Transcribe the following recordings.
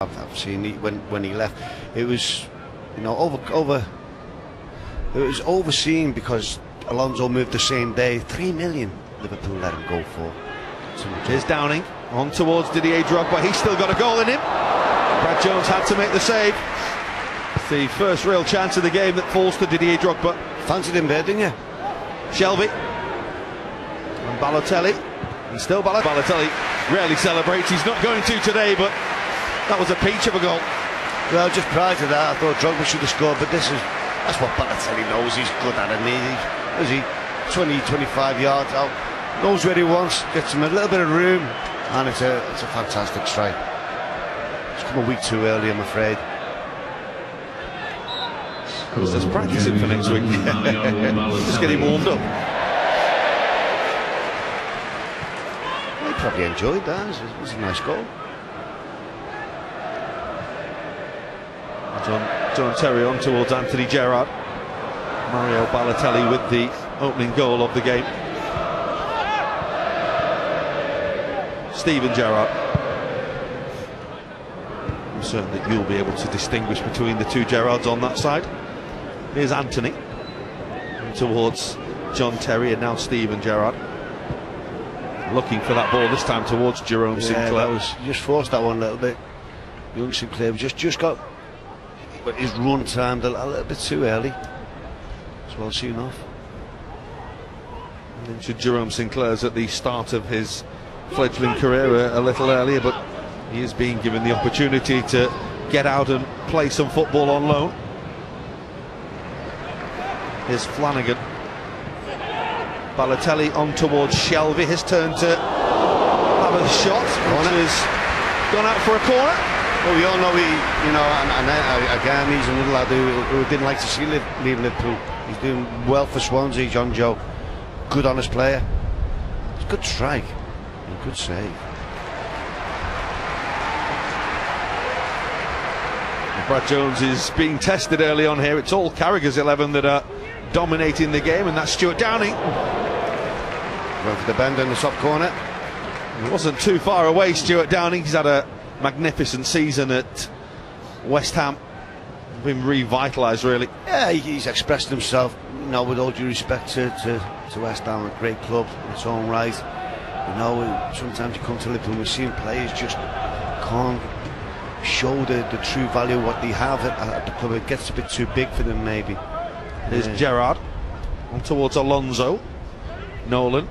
I've seen when he left, it was, you know, it was overseen because Alonso moved the same day. 3 million Liverpool let him go for. Here's Downing on towards Didier Drogba. He's still got a goal in him. Brad Jones had to make the save. It's the first real chance of the game that falls to Didier Drogba. Fancied him there, didn't you? Shelby and Balotelli. And still Balotelli rarely celebrates. He's not going to today, but that was a peach of a goal. Well, just prior to that, I thought Drogba should have scored, but that's what Balotelli knows. He's good at it. Is he 20-25 yards out, knows where he wants, gets him a little bit of room, and it's a fantastic strike. It's come a week too early, I'm afraid. Because there's practicing for next week. Just getting warmed up. He probably enjoyed that. It was a nice goal. John Terry on towards Anthony Gerrard. Mario Balotelli with the opening goal of the game. Steven Gerrard. I'm certain that you'll be able to distinguish between the two Gerrards on that side. Here's Anthony towards John Terry, and now Steven Gerrard looking for that ball, this time towards Jerome Sinclair. He just forced that one a little bit. Young Sinclair just got his run timed a little bit too early. It's well seen off. Mentioned Jerome Sinclair's at the start of his fledgling career a little earlier, but he is being given the opportunity to get out and play some football on loan. Here's Flanagan. Balotelli on towards Shelby. His turn to have a shot, which has gone out for a corner. Well, we all know and again, he's another lad who didn't like to see leave Liverpool. He's doing well for Swansea, John Joe. Good, honest player. It's a good strike and good save. Brad Jones is being tested early on here. It's all Carragher's 11 that are dominating the game, and that's Stuart Downing. Went for the bend in the top corner. It wasn't too far away, Stuart Downing. He's had a magnificent season at West Ham. Been revitalised, really. Yeah, he's expressed himself, you know, with all due respect to West Ham, a great club in its own right. You know, sometimes you come to Liverpool and we're seeing players just can't show the true value of what they have at the club. It gets a bit too big for them, maybe. There's Gerrard on towards Alonso. Nolan,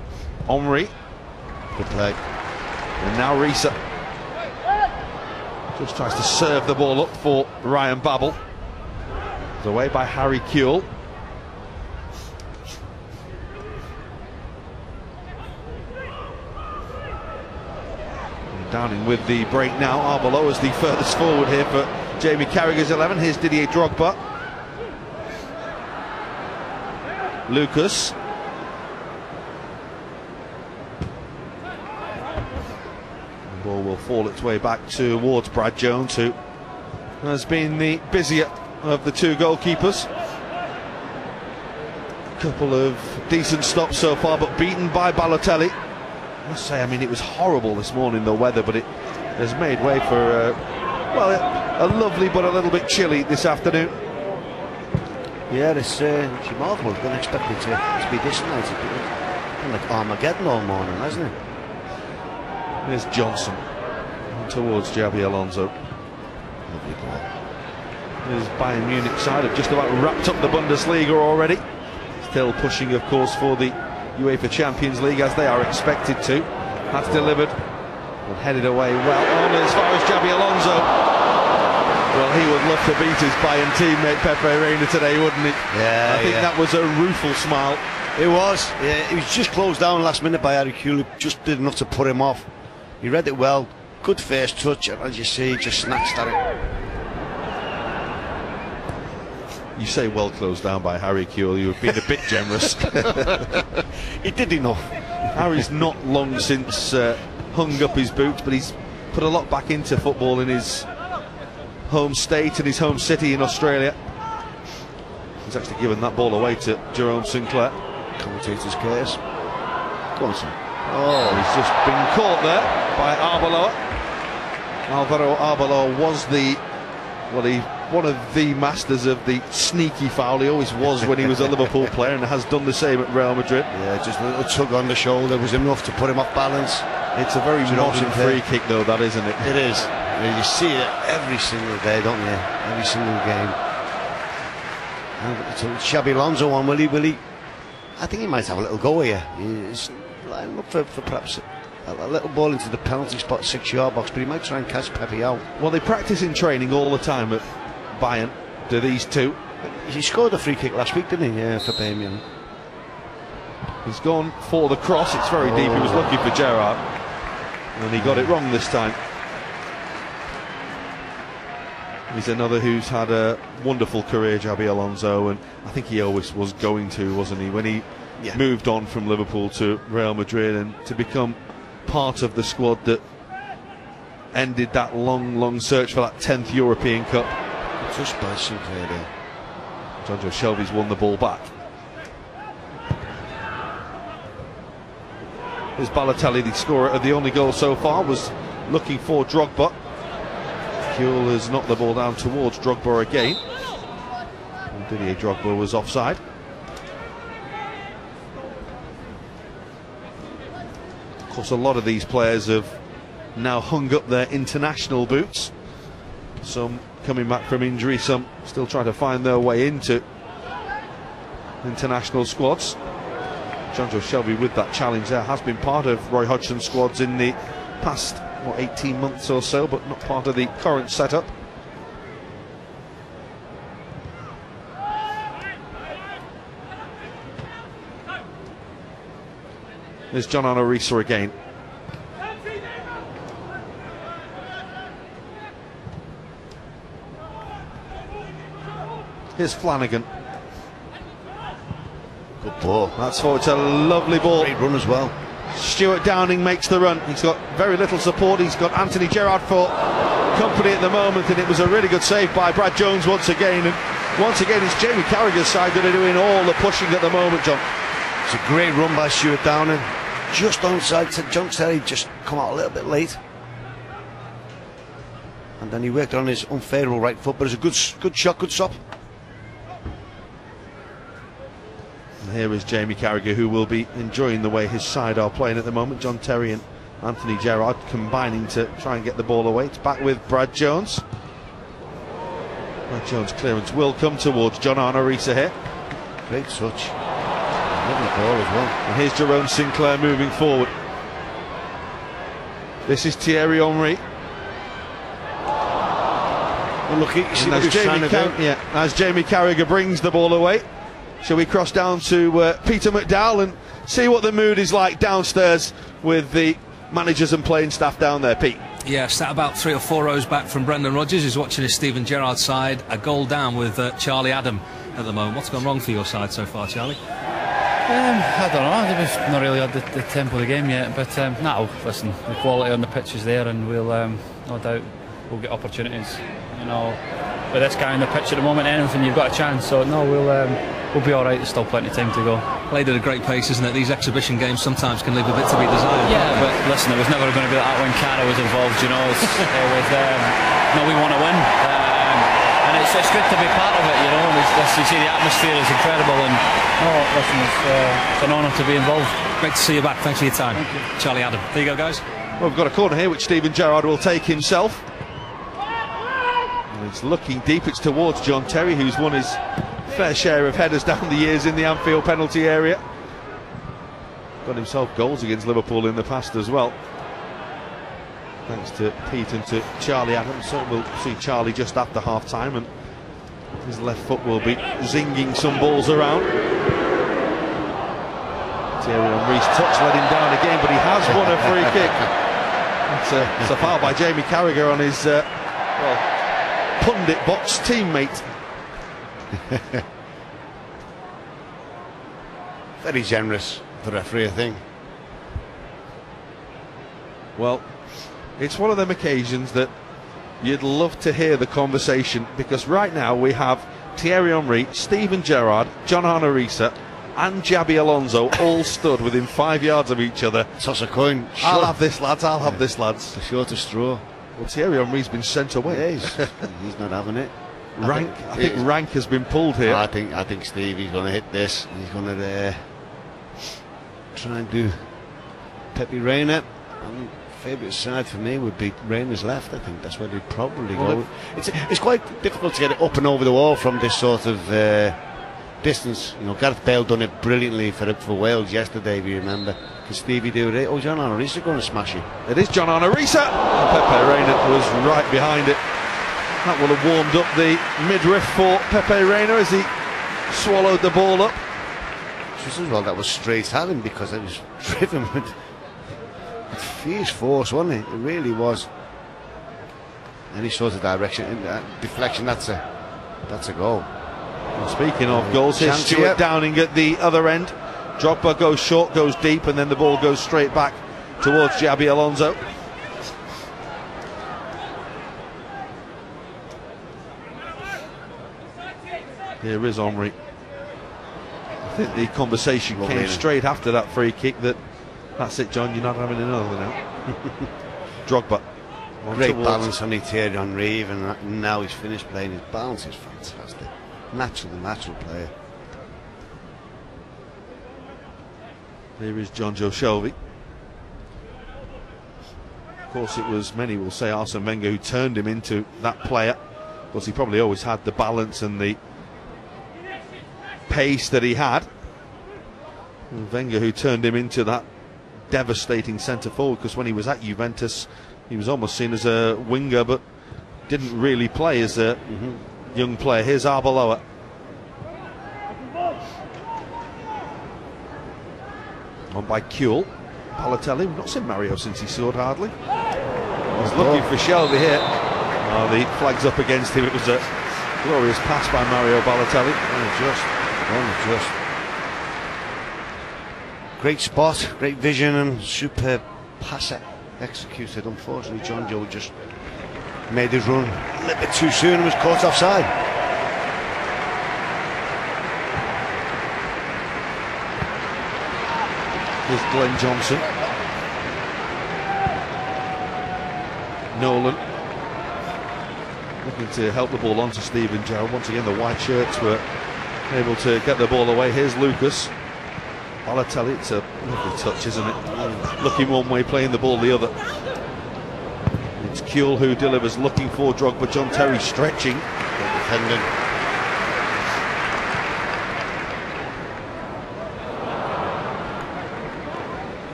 Henry. Good play. And now Risa just tries to serve the ball up for Ryan Babel. It's away by Harry Kewell. Downing with the break now. Arbeloa is the furthest forward here for Jamie Carragher's 11. Here's Didier Drogba. Lucas. The ball will fall its way back towards Brad Jones, who has been the busier of the two goalkeepers. Couple of decent stops so far, but beaten by Balotelli. I must say, I mean, it was horrible this morning, the weather, but it has made way for a lovely but a little bit chilly this afternoon. Yeah, it's remarkable. Don't expect it to be this night. It's been like Armageddon all morning, hasn't it? There's Johnson towards Xabi Alonso. Lovely ball. There's Bayern Munich side have just about wrapped up the Bundesliga already. Still pushing, of course, for the UEFA Champions League, as they are expected to. That's delivered and headed away well on as far as Xabi Alonso. Well, he would love to beat his Bayern teammate Pepe Reina today, wouldn't he? Yeah, I think that was a rueful smile. It was. Yeah, he was just closed down last minute by Harry Kewell, just did enough to put him off. He read it well. Good first touch, and as you see, he just snatched at it. You say well closed down by Harry Kewell, you've been a bit generous. He did enough. Harry's not long since hung up his boots, but he's put a lot back into football in his home state and his home city in Australia. He's actually given that ball away to Jerome Sinclair. Commentator's curse. Go on, son. Oh, he's just been caught there by Arbeloa. Alvaro Arbeloa was one of the masters of the sneaky foul. He always was when he was a Liverpool player, and has done the same at Real Madrid. Yeah, just a little tug on the shoulder was enough to put him off balance. It's a very modern free kick, though, that, isn't it? It is. You see it every single day, don't you? Every single game. And it's a Xabi Alonso one. Will he? I think he might have a little go here. He's lining up for perhaps a little ball into the penalty spot, 6-yard box, but he might try and catch Pepe out. Well, they practice in training all the time at Bayern, do these two. He scored a free kick last week, didn't he? Yeah, for Bayern. He's gone for the cross. It's very deep. He was looking for Gerrard, and he got it wrong this time. He's another who's had a wonderful career, Xabi Alonso, and I think he always was going to, wasn't he, when he moved on from Liverpool to Real Madrid, and to become part of the squad that ended that long search for that 10th European Cup. Just by Sinclair there. Jonjo Shelvey's won the ball back. Here's Balotelli, the scorer of the only goal so far, was looking for Drogba. Kuhl has knocked the ball down towards Drogba again. And Didier Drogba was offside. Of course, a lot of these players have now hung up their international boots. Some coming back from injury, some still trying to find their way into international squads. Jonjo Shelvey with that challenge there has been part of Roy Hodgson's squads in the past 18 months or so, but not part of the current setup. There's John Arisa again. Here's Flanagan. Good ball. That's forward. It's a lovely ball. Great run as well. Stuart Downing makes the run. He's got very little support. He's got Anthony Gerrard for company at the moment, and it was a really good save by Brad Jones once again. And once again, it's Jamie Carragher's side that are doing all the pushing at the moment, John. It's a great run by Stuart Downing. Just onside to John Terry, just come out a little bit late. And then he worked on his unfavourable right foot, but it's a good shot, good stop. And here is Jamie Carragher, who will be enjoying the way his side are playing at the moment. John Terry and Anthony Gerrard combining to try and get the ball away. It's back with Brad Jones. Brad Jones' clearance will come towards John Arisa here. Great touch. Lovely ball as well. And here's Jerome Sinclair moving forward. This is Thierry Henry. Unlucky. As Jamie Carragher brings the ball away. Shall we cross down to Peter McDowell and see what the mood is like downstairs with the managers and playing staff down there, Pete? Yeah, sat about 3 or 4 rows back from Brendan Rodgers, who's watching his Steven Gerrard side. A goal down with Charlie Adam at the moment. What's gone wrong for your side so far, Charlie? I don't know. We've not really had the tempo of the game yet, but listen, the quality on the pitch is there, and we'll no doubt we'll get opportunities. You know, with this guy on the pitch at the moment, anything you've got a chance. So no, we'll be all right. There's still plenty of time to go. Played at a great pace, isn't it? These exhibition games sometimes can leave a bit to be desired. Yeah, but listen, it was never going to be like that when Cara was involved. You know, we want to win. And it's good to be part of it, you know. You see the atmosphere is incredible, and listen, it's an honour to be involved. Great to see you back. Thanks for your time. Thank you. Charlie Adam. There you go, guys. Well, we've got a corner here which Steven Gerrard will take himself. And it's looking deep. It's towards John Terry, who's won his fair share of headers down the years in the Anfield penalty area. Got himself goals against Liverpool in the past as well. Thanks to Pete and to Charlie Adams. So we'll see Charlie just after half-time, and his left foot will be zinging some balls around. Thierry Henry's touch let him down again, but he has won a free kick. It's a foul by Jamie Carragher on his pundit box teammate. Very generous, the referee, I think. Well, it's one of them occasions that you'd love to hear the conversation, because right now we have Thierry Henry, Steven Gerrard, John Arisa and Xabi Alonso all stood within 5 yards of each other. Toss a coin. I'll have this, lads. I'll have this, lads. The shortest straw. Well, Thierry Henry's been sent away. Yeah, he's not having it. I think Rank has been pulled here. I think Stevie's going to hit this. He's going to try and do Pepe Reina. Favourite side for me would be Reina's left. I think that's where they'd probably go. It's quite difficult to get it up and over the wall from this sort of distance. You know, Gareth Bale done it brilliantly for Wales yesterday, if you remember. Can Stevie do it? Oh, John Arnorisa going to smash it. It is John Arnorisa. Pepe Reina was right behind it. That will have warmed up the midriff for Pepe Reina as he swallowed the ball up. Just as well that was straight at him, because it was driven with fierce force, wasn't it? It really was. Any sort of direction, deflection, that's a goal. And speaking of goals, here's Stuart Downing at the other end. Drogba goes short, goes deep, and then the ball goes straight back towards Xabi Alonso. Here is Henry. I think the conversation came straight after that free kick that's it, John, you're not having another now. Drogba. Great balance on Thierry Henry, even now he's finished playing. His balance is fantastic. Natural player. Here is John Joe Shelby. Of course, it was, many will say, Arsene Wenger who turned him into that player. Of course, he probably always had the balance and the pace that he had. And Wenger who turned him into that devastating centre forward, because when he was at Juventus he was almost seen as a winger but didn't really play as a young player. Here's Arbeloa. On by Kuehl. Balotelli. We've not seen Mario since he scored hardly. He's looking for Shelby here. Oh, the flag's up against him. It was a glorious pass by Mario Balotelli. Just great spot, great vision, and superb passer executed. Unfortunately, John Joe just made his run a little bit too soon and was caught offside. Here's Glenn Johnson. Nolan looking to help the ball onto Steven Gerrard. Once again, the white shirts were able to get the ball away. Here's Lucas. Balotelli, it's a lovely touch, isn't it? Looking one way, playing the ball the other. It's Kuehl who delivers, looking for Drogba. John Terry stretching. Defending.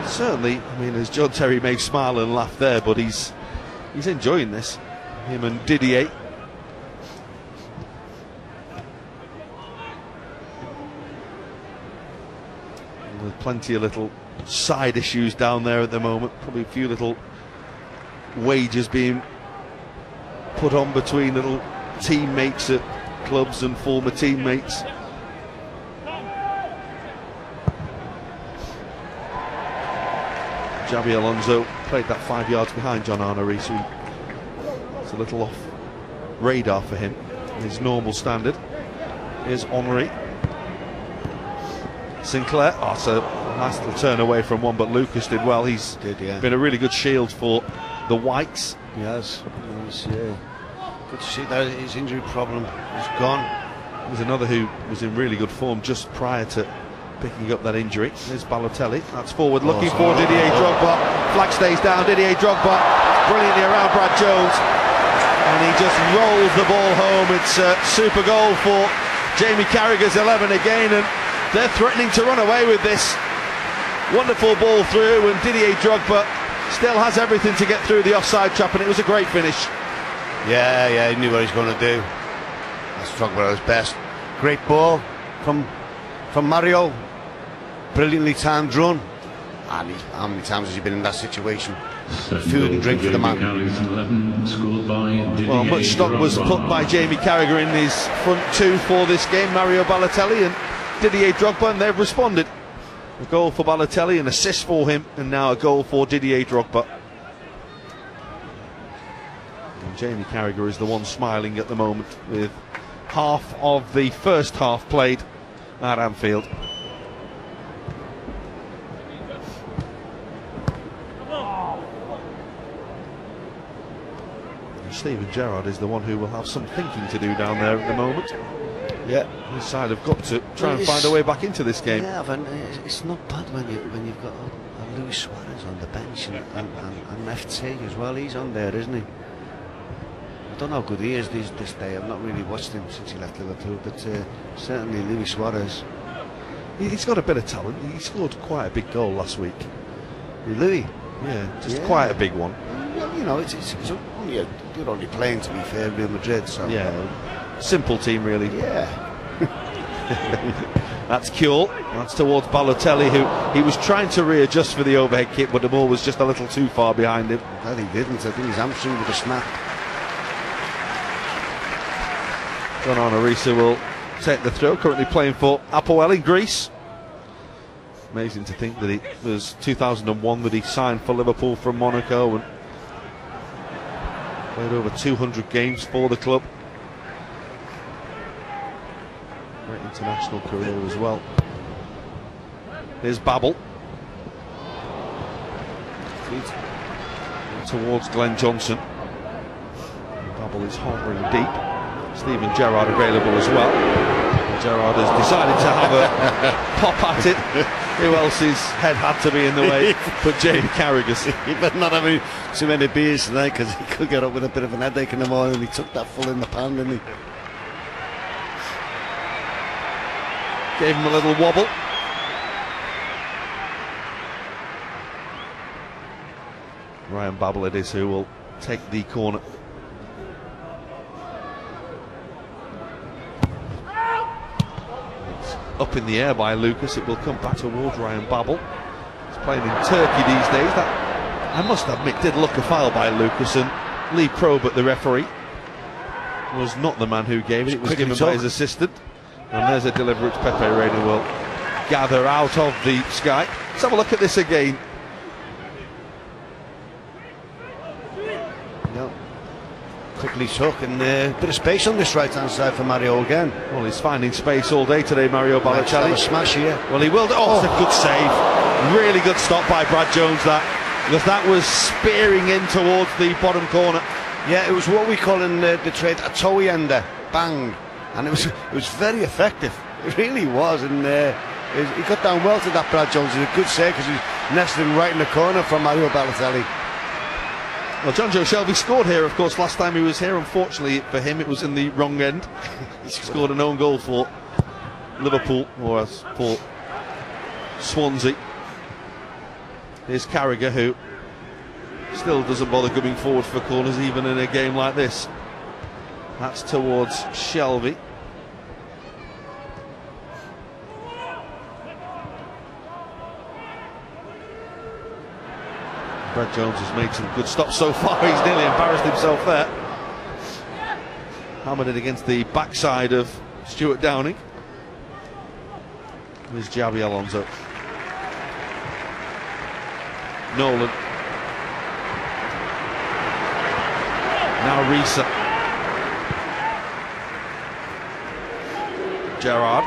Certainly, I mean, as John Terry may smile and laugh there, but he's enjoying this. Him and Didier. There's plenty of little side issues down there at the moment. Probably a few little wagers being put on between little teammates at clubs and former teammates. Xabi Alonso played that 5 yards behind John Arnorisa. It's a little off radar for him, his normal standard. Here's Henry. Sinclair. Oh, it's a nice little turn away from one, but Lucas did well. He's been a really good shield for the Whites. Yes. Good to see that his injury problem is gone. There's another who was in really good form just prior to picking up that injury. There's Balotelli. That's forward, looking for Didier Drogba. Flag stays down. Didier Drogba brilliantly around Brad Jones, and he just rolls the ball home. It's a super goal for Jamie Carragher's 11 again, and they're threatening to run away with this. Wonderful ball through, and Didier Drogba still has everything to get through the offside trap, and it was a great finish. Yeah, he knew what he was going to do. That's Drogba at his best. Great ball from Mario. Brilliantly timed run. And how many times has he been in that situation? Food and drink for the man. Well, much stock was put by Jamie Carragher in his front two for this game, Mario Balotelli and Didier Drogba, and they've responded. A goal for Balotelli, an assist for him, and now a goal for Didier Drogba. And Jamie Carragher is the one smiling at the moment, with half of the first half played at Anfield. And Steven Gerrard is the one who will have some thinking to do down there at the moment. Yeah, his side have got to try and find a way back into this game. Yeah, it's not bad when you've got Luis Suarez on the bench and FT as well. He's on there, isn't he? I don't know how good he is this day. I've not really watched him since he left Liverpool, but certainly Luis Suarez. He's got a bit of talent. He scored quite a big goal last week. Louis? Yeah, just quite a big one. Well, you know, it's only you're only playing, to be fair, Real Madrid, so... Yeah, simple team, really. Yeah. That's Kuhl. That's towards Balotelli, who he was trying to readjust for the overhead kick, but the ball was just a little too far behind him. Well, he didn't. I think his hamstring would have snapped. John Arisa will take the throw, currently playing for Apoel in Greece. Amazing to think that it was 2001 that he signed for Liverpool from Monaco and played over 200 games for the club. Great international career as well. Here's Babel. Towards Glenn Johnson. Babel is hovering deep. Steven Gerrard available as well. Gerrard has decided to have a pop at it. Who else's head had to be in the way but Jamie Carragher's. He better not having too many beers tonight, because he could get up with a bit of an headache in the morning. He took that full in the pan, didn't he? Gave him a little wobble. Ryan Babel it is who will take the corner. It's up in the air by Lucas. It will come back towards Ryan Babel. He's playing in Turkey these days. That, I must admit, did look a foul by Lucas, and Lee Probert, the referee, was not the man who gave it. It was given by his assistant. And there's a deliberate Pepe Reina will gather out of the sky. Let's have a look at this again. No. Quickly took, and a bit of space on this right hand side for Mario again. Well, he's finding space all day today, Mario Balotelli. A smash here. Well, he will do. Oh, it's a good save. Really good stop by Brad Jones, that, because that was spearing in towards the bottom corner. Yeah, it was what we call in the trade a toe ender. Bang. And it was very effective. It really was, and he got down well to that. Brad Jones. It was a good save, because he's nestling right in the corner from Mario Balotelli. Well, John Joe Shelby scored here, of course, last time he was here. Unfortunately for him, it was in the wrong end. He scored an own goal for Liverpool, or for Swansea. Here's Carragher, who still doesn't bother coming forward for corners, even in a game like this. That's towards Shelby. Brad Jones has made some good stops so far. He's nearly embarrassed himself there. Hammered it against the backside of Stuart Downing. There's Javi Alonso. Nolan. Now Risa. Gerrard.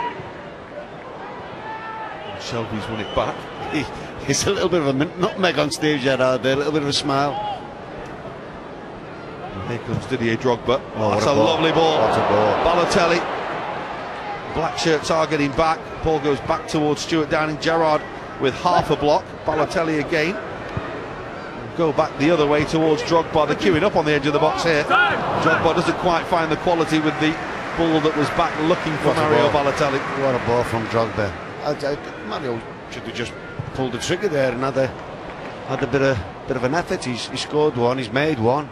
And Shelby's won it back. It's a little bit of a nutmeg on Steve Gerrard there, a little bit of a smile. And here comes Didier Drogba. Oh, that's a lovely ball. What a ball. Balotelli. Black shirts are getting back. Ball goes back towards Stuart Downing. Gerrard with half a block. Balotelli again. Go back the other way towards Drogba. They're queuing up on the edge of the box here. Drogba doesn't quite find the quality with the ball that was back looking for Mario Balotelli. What a ball from Drogba. Mario should have just pulled the trigger there and had a bit of an effort. He scored one, he's made one.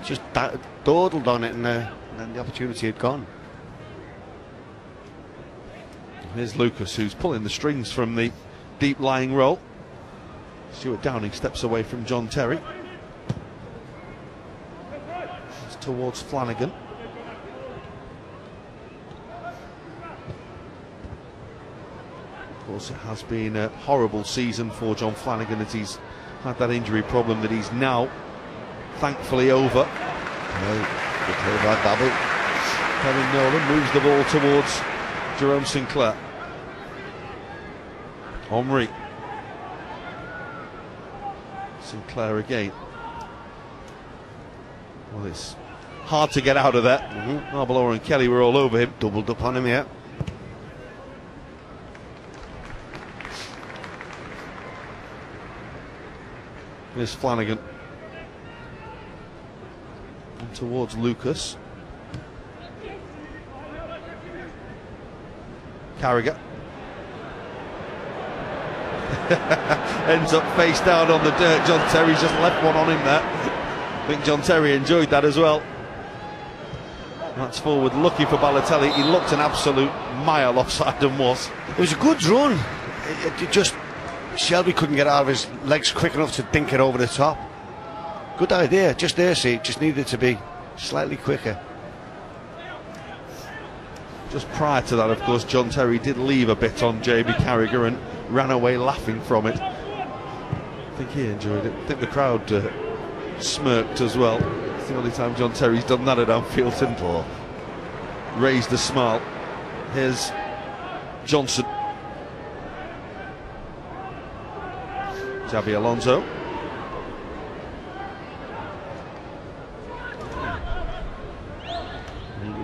Just dawdled on it, and then the opportunity had gone. Here's Lucas, who's pulling the strings from the deep lying roll. Stuart Downing steps away from John Terry. It's towards Flanagan. Of course, it has been a horrible season for John Flanagan, as he's had that injury problem that he's now thankfully over. Good play by Babel. Kevin Nolan moves the ball towards Jerome Sinclair. Henry. Sinclair again. Well, it's hard to get out of that. Arbeloa and Kelly were all over him. Doubled up on him, yeah. Here's Flanagan. And towards Lucas. Carragher. Ends up face down on the dirt. John Terry's just left one on him there. I think John Terry enjoyed that as well. That's forward looking for Balotelli. He looked an absolute mile offside and was. It was a good run. It just, Shelby couldn't get out of his legs quick enough to dink it over the top. Good idea. Just there, see, just needed to be slightly quicker. Just prior to that, of course, John Terry did leave a bit on JB Carragher and ran away laughing from it. I think he enjoyed it. I think the crowd smirked as well. It's the only time John Terry's done that at Anfield and raised a smile. Here's Johnson. Xabi Alonso.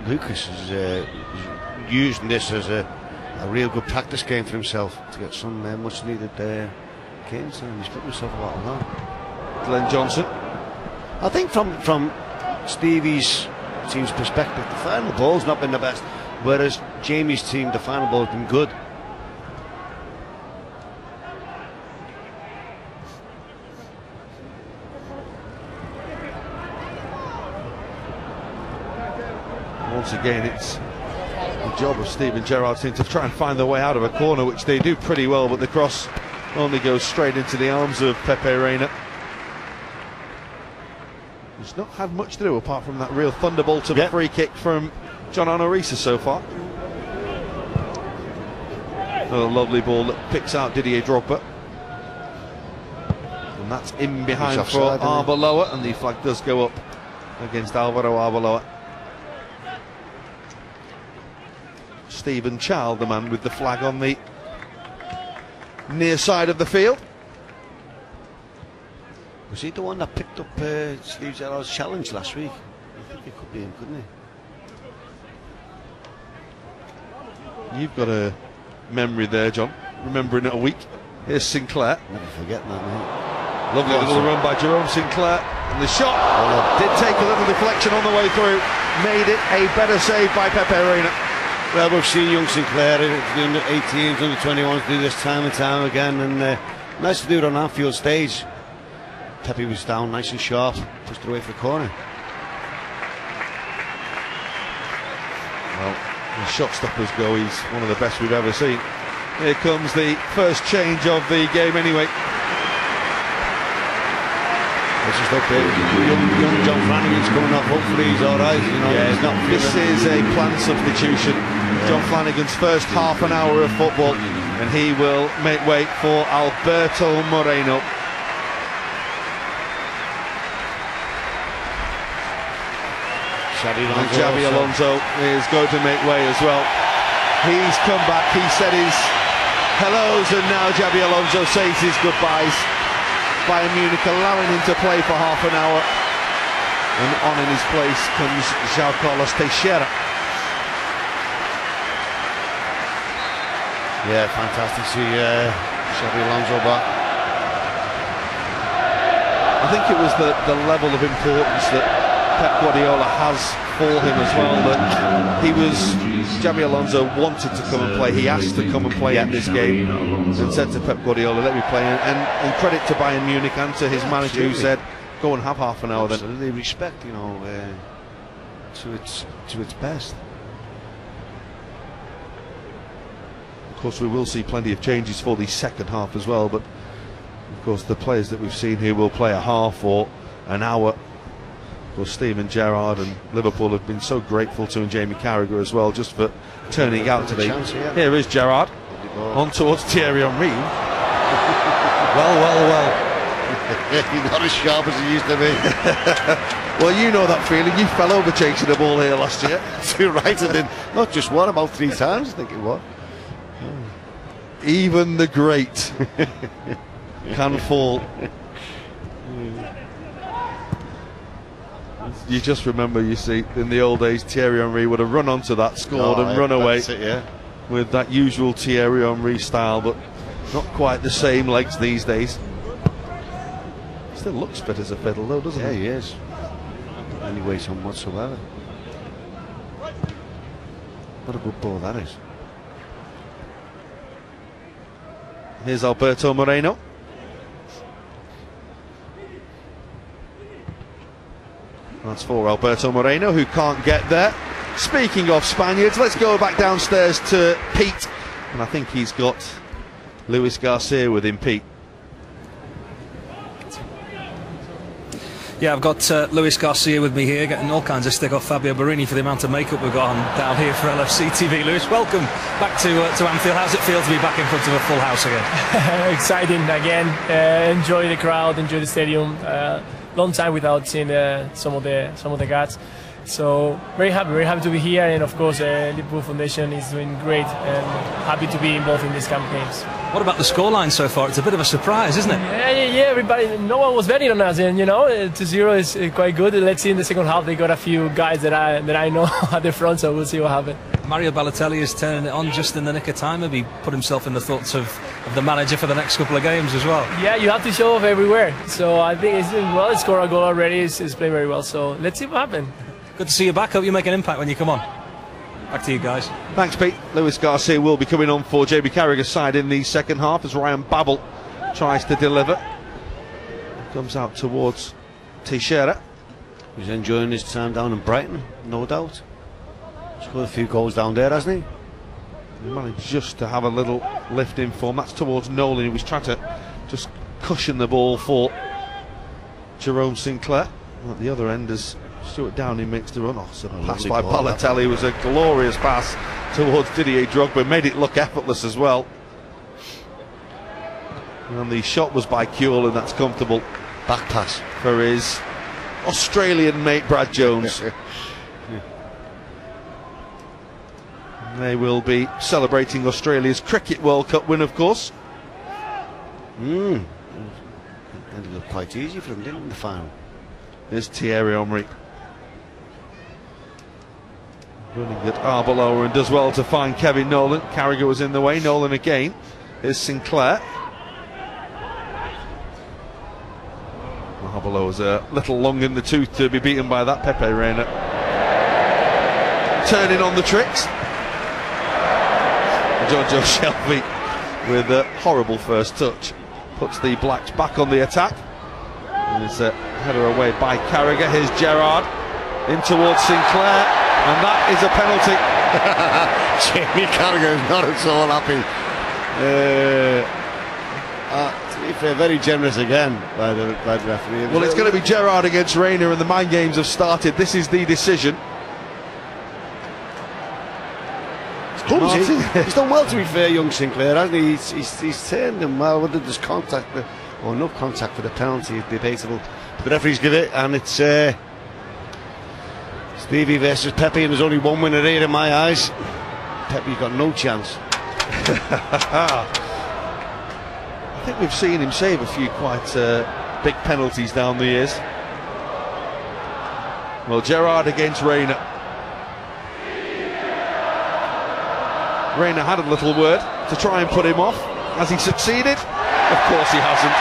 Lucas is using this as a real good practice game for himself to get some much needed gains, and he's put himself a lot on that. Glenn Johnson. I think from Stevie's team's perspective, the final ball's not been the best, whereas Jamie's team, the final ball's been good. Once again, it's the job of Steven Gerrard's team to try and find their way out of a corner, which they do pretty well, but the cross only goes straight into the arms of Pepe Reina. He's not had much to do apart from that real thunderbolt of a free kick from John Onorisa so far. Another lovely ball that picks out Didier Drogba. And that's in behind for Arbeloa, and the flag does go up against Alvaro Arbeloa. Stephen Child, the man with the flag on the near side of the field. Was he the one that picked up Steve Gerrard's challenge last week? I think it could be him, couldn't he? You've got a memory there, John. Remembering it a week. Here's Sinclair. Never forget that, mate. Lovely little run by Jerome Sinclair. And the shot did take a little deflection on the way through. Made it a better save by Pepe Reina. Well, we've seen young Sinclair, the under 18s, under 21s do this time and time again, and nice to do it on Anfield stage. Pepe was down nice and sharp, pushed it away for the corner. Well, as shot stoppers go, he's one of the best we've ever seen. Here comes the first change of the game anyway. This is young John Flanagan's coming off. Hopefully he's alright. You know, he's not. This is a planned substitution. John Flanagan's first half an hour of football, and he will make way for Alberto Moreno. And Xabi Alonso is going to make way as well. He's come back, he said his hellos, and now Xabi Alonso says his goodbyes. Bayern Munich allowing him to play for half an hour, and on in his place comes João Carlos Teixeira. Yeah, fantastic to see Xabi Alonso back. I think it was the level of importance that Pep Guardiola has for him as well, that Xabi Alonso wanted to come and play. He asked to come and play in this game and said to Pep Guardiola, let me play, and credit to Bayern Munich and to his manager who said, go and have half an hour then. Absolutely, respect, you know, to its best. Of course, we will see plenty of changes for the second half as well, but of course the players that we've seen here will play a half or an hour. Of course, Steven Gerrard and Liverpool have been so grateful to Jamie Carragher as well, just for turning out today. Here is Gerrard on towards Thierry Henry. Well. He's not as sharp as he used to be. Well, you know that feeling. You fell over chasing the ball here last year. Too right, and then not just one, about 3 times. I think it was. Even the great can fall. You just remember, you see, in the old days, Thierry Henry would have run onto that, scored and run away with that usual Thierry Henry style, but not quite the same legs these days. Still looks fit as a fiddle though, doesn't he? Yeah, he is. Any weight on whatsoever. What a good ball that is. Here's Alberto Moreno. That's for Alberto Moreno, who can't get there. Speaking of Spaniards, let's go back downstairs to Pete. And I think he's got Luis Garcia with him, Pete. Yeah, I've got Luis Garcia with me here, getting all kinds of stick off Fabio Borini for the amount of makeup we've got on down here for LFC TV. Luis, welcome back to Anfield. How's it feel to be back in front of a full house again? Exciting again. Enjoy the crowd, enjoy the stadium. Long time without seeing some of the guys. So very happy to be here, and of course Liverpool Foundation is doing great, and happy to be involved in these campaigns. What about the scoreline so far? It's a bit of a surprise, isn't it? Yeah. Everybody, no one was betting on us, and 2-0 is quite good. Let's see in the second half. They got a few guys that I know at the front, so we'll see what happens. Mario Balotelli is turning it on just in the nick of time. Maybe put himself in the thoughts of the manager for the next couple of games as well. Yeah, you have to show off everywhere. So I think he's doing well. He scored a goal already. He's playing very well. So let's see what happens. Good to see you back. Hope you make an impact when you come on. Back to you guys. Thanks, Pete. Luis Garcia will be coming on for JB Carragher's side in the second half as Ryan Babel tries to deliver. Comes out towards Teixeira. He's enjoying his time down in Brighton, no doubt. Scored a few goals down there, hasn't he? He managed just to have a little lift in form. That's towards Nolan. He was trying to just cushion the ball for Jerome Sinclair. At the other end, as Stuart Downing makes the run. So the pass by Balotelli was a glorious pass towards Didier Drogba. Made it look effortless as well. And the shot was by Kewell, and that's comfortable. Back pass for his Australian mate Brad Jones. They will be celebrating Australia's Cricket World Cup win, of course. Ended up quite easy for them, didn't it, in the final? There's Thierry Henry running at Arbeloa and does well to find Kevin Nolan. Carragher was in the way. Nolan again. Here's Sinclair. Arbeloa's a little long in the tooth to be beaten by that. Pepe Reina turning on the tricks. Giorgio Shelby with a horrible first touch puts the Blacks back on the attack. And it's a header away by Carragher. Here's Gerrard in towards Sinclair, and that is a penalty. Jamie Carragher is not at all happy. To be fair, very generous again by the referee. Well, it's going to be Gerrard against Reina, and the mind games have started. This is the decision. He's done well, to be fair, young Sinclair, hasn't he? He's turned him well. Whether there's contact or enough contact for the penalty is debatable. But the referees give it, and it's Stevie versus Pepe, and there's only one winner here in my eyes. Pepe's got no chance. I think we've seen him save a few quite big penalties down the years. Well, Gerrard against Reina. Reina had a little word to try and put him off. Has he succeeded? Of course he hasn't.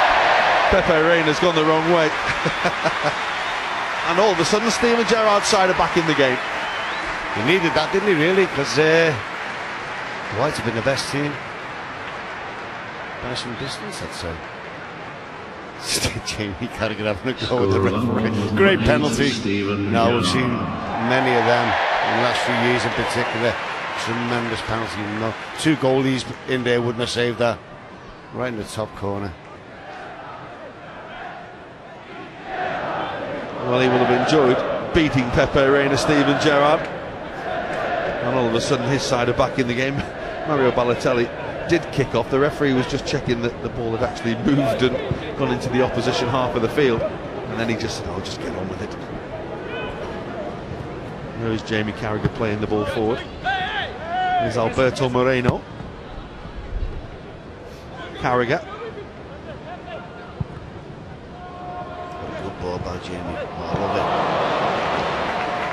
Pepe Reina's gone the wrong way. And all of a sudden Steven Gerrard's side are back in the game. He needed that, didn't he, really? Because White have been the best team by some distance, I'd say. Jamie Carragher having a go with the referee. Great penalty. Now we've seen many of them in the last few years in particular. Tremendous penalty. No, two goalies in there wouldn't have saved that. Right in the top corner. Well, he will have enjoyed beating Pepe Reina, Steven Gerrard. And all of a sudden his side are back in the game. Mario Balotelli did kick off. The referee was just checking that the ball had actually moved and gone into the opposition half of the field. And then he just said, "Oh, just get on with it." There's Jamie Carragher playing the ball forward. There's Alberto Moreno. Carragher. Good ball by Jamie. Oh, I love it.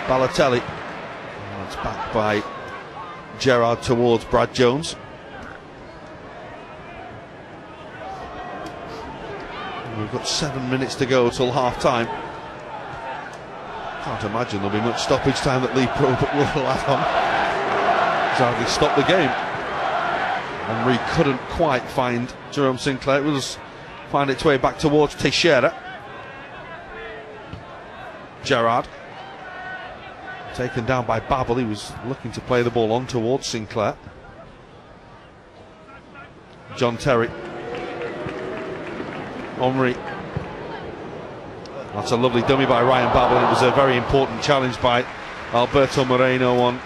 Balotelli. Oh, it's backed by Gerrard towards Brad Jones. And we've got 7 minutes to go till half time. Can't imagine there'll be much stoppage time that Liverpool will have on. It's hardly stopped the game. Henry couldn't quite find Jerome Sinclair. It will just find its way back towards Teixeira. Gerrard taken down by Babel. He was looking to play the ball on towards Sinclair. John Terry. Henry. That's a lovely dummy by Ryan Babel. It was a very important challenge by Alberto Moreno on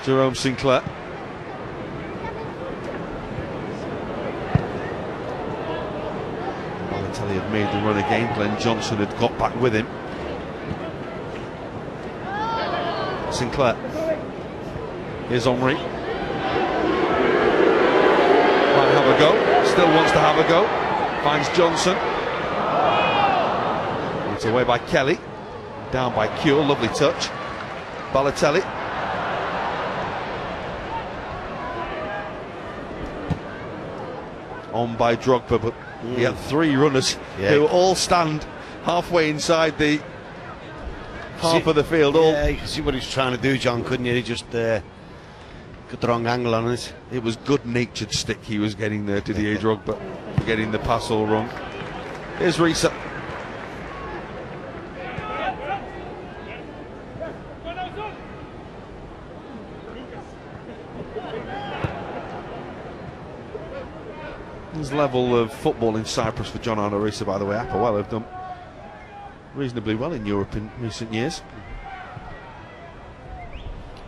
Jerome Sinclair. Balotelli had made the run again. Glenn Johnson had got back with him. Sinclair. Here's Henry. Might have a go. Still wants to have a go. Finds Johnson. It's away by Kelly. Down by Cure. Lovely touch. Balotelli. On by Drogba, but he had 3 runners who all stand halfway inside the half of the field. Yeah, you can see what he's trying to do, John, couldn't you? He just got the wrong angle on it. It was good-natured stick he was getting there, Didier Drogba, getting the pass all wrong. Here's Risa. His level of football in Cyprus for John Arne Risa, by the way. Apoel have done reasonably well in Europe in recent years.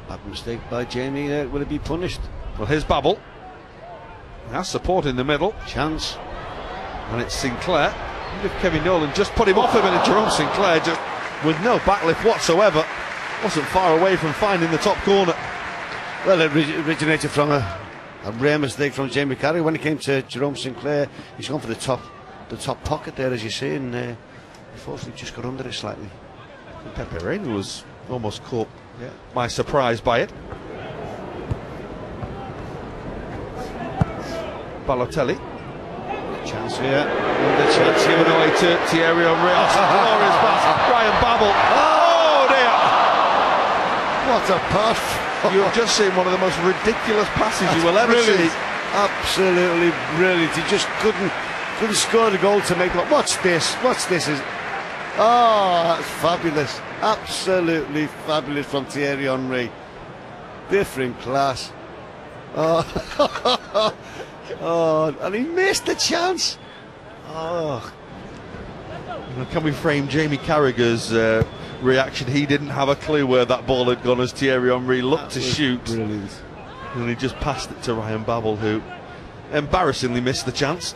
Bad mistake by Jamie. Will it be punished? Well, here's Babel. He has support in the middle. Chance. And it's Sinclair. If Kevin Nolan just put him off a minute, Jerome Sinclair, just with no backlift whatsoever, wasn't far away from finding the top corner. Well, it originated from a rare mistake from Jamie Carragher. When it came to Jerome Sinclair, he's gone for the top pocket there, as you see, and unfortunately just got under it slightly. And Pepe Reina was almost caught by surprise by it. Balotelli. Chance here. Another chance here. Given away to Thierry Henry. Glorious pass. Ryan Babel. Oh dear! What a pass. You've just seen one of the most ridiculous passes you will ever see. Absolutely brilliant. He just couldn't score the goal to make it. What's this? What's this? Oh, that's fabulous. Absolutely fabulous from Thierry Henry. Different class. Oh, oh, and he missed the chance. Oh. Can we frame Jamie Carragher's reaction? He didn't have a clue where that ball had gone as Thierry Henry looked to shoot. Brilliant. And he just passed it to Ryan Babel, who embarrassingly missed the chance.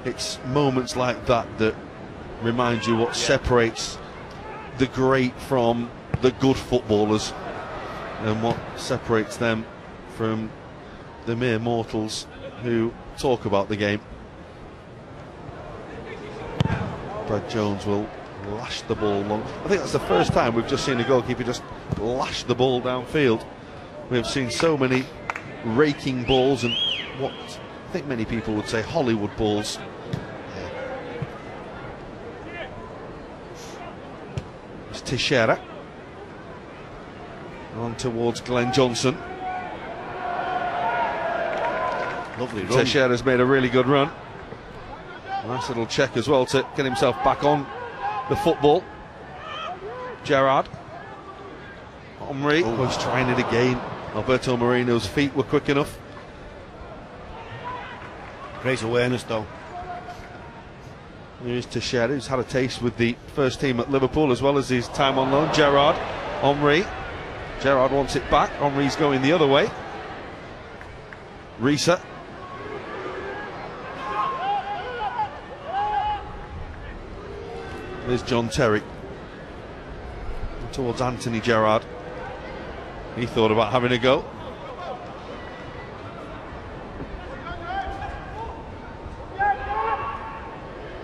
It's moments like that that remind you what separates the great from the good footballers, and what separates them from the mere mortals who talk about the game. Brad Jones will lash the ball long. I think that's the first time we've just seen a goalkeeper just lash the ball downfield. We've seen so many raking balls and what I think many people would say Hollywood balls. It's Teixeira on towards Glenn Johnson. Lovely run. Teixeira's made a really good run. Nice little check as well to get himself back on the football. Gerrard. Henry, he's trying it again. Alberto Moreno's feet were quick enough. Great awareness though. Here's Teixeira, who's had a taste with the first team at Liverpool as well as his time on loan. Gerrard, Henry. Gerrard wants it back. Henry's going the other way. Risa. There's John Terry. Towards Anthony Gerrard. He thought about having a go.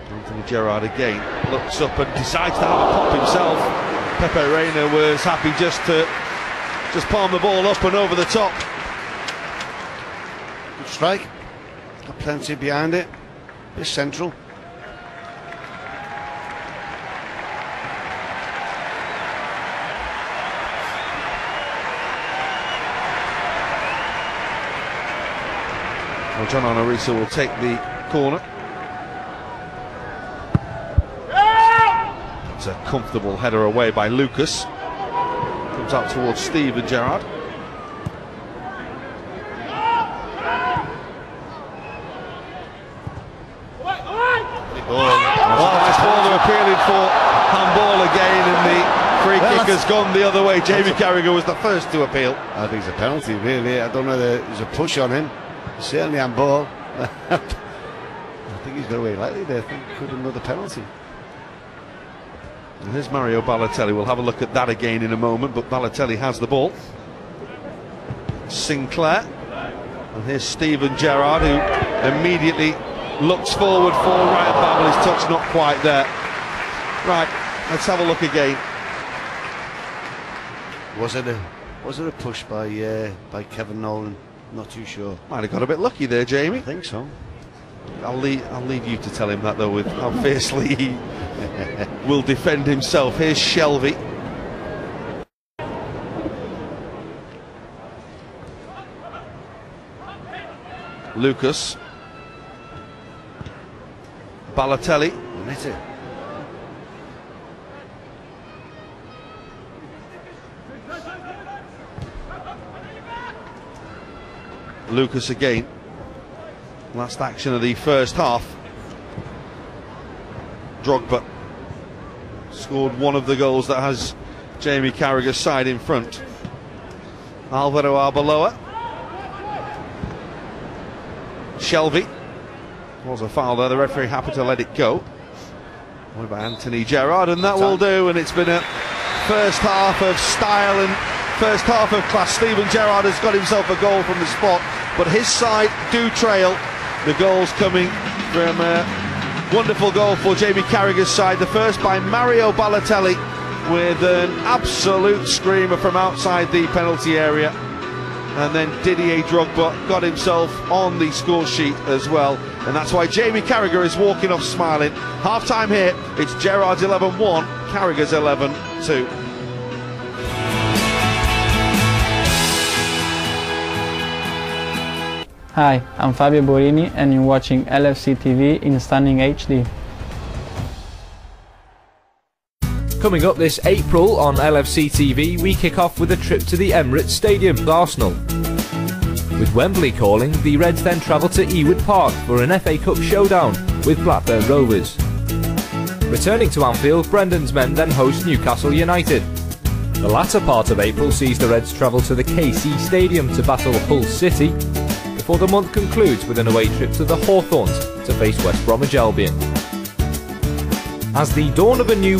Anthony Gerrard again looks up and decides to have a pop himself. Pepe Reina was happy just to palm the ball up and over the top. Good strike. Got plenty behind it. It's central. Well, John Arisa will take the corner. It's a comfortable header away by Lucas. Comes out towards Steven Gerrard. Nice ball, they're appealing for handball again, and the free kick has gone the other way. Jamie Carragher was the first to appeal. I think it's a penalty, really. I don't know whether there's a push on him. Certainly handball. I think he's got away lightly there. I think could have another penalty. And here's Mario Balotelli. We'll have a look at that again in a moment, but Balotelli has the ball. Sinclair. And here's Steven Gerrard, who immediately looks forward for Ryan Babel. His touch not quite there. Right, let's have a look again. Was it a push by Kevin Nolan? Not too sure. Might have got a bit lucky there, Jamie. I think so. I'll leave you to tell him that, though, with how fiercely he will defend himself. Here's Shelvey. Lucas. Balotelli. Lucas again. Last action of the first half. Drogba scored one of the goals that has Jamie Carragher's side in front. Alvaro Arbeloa. Shelvey. Was a foul there, the referee happy to let it go. What about Anthony Gerrard? And that will do, and it's been a first half of style and first half of class. Steven Gerrard has got himself a goal from the spot, but his side do trail. The goals coming from a wonderful goal for Jamie Carragher's side. The first by Mario Balotelli with an absolute screamer from outside the penalty area. And then Didier Drogba got himself on the score sheet as well. And that's why Jamie Carragher is walking off smiling. Half time here, it's Gerrard's 11-1, Carragher's 11-2. Hi, I'm Fabio Borini and you're watching LFC TV in stunning HD. Coming up this April on LFC TV, we kick off with a trip to the Emirates Stadium with Arsenal. With Wembley calling, the Reds then travel to Ewood Park for an FA Cup showdown with Blackburn Rovers. Returning to Anfield, Brendan's men then host Newcastle United. The latter part of April sees the Reds travel to the KC Stadium to battle Hull City, before the month concludes with an away trip to the Hawthorns to face West Bromwich Albion. As the dawn of a new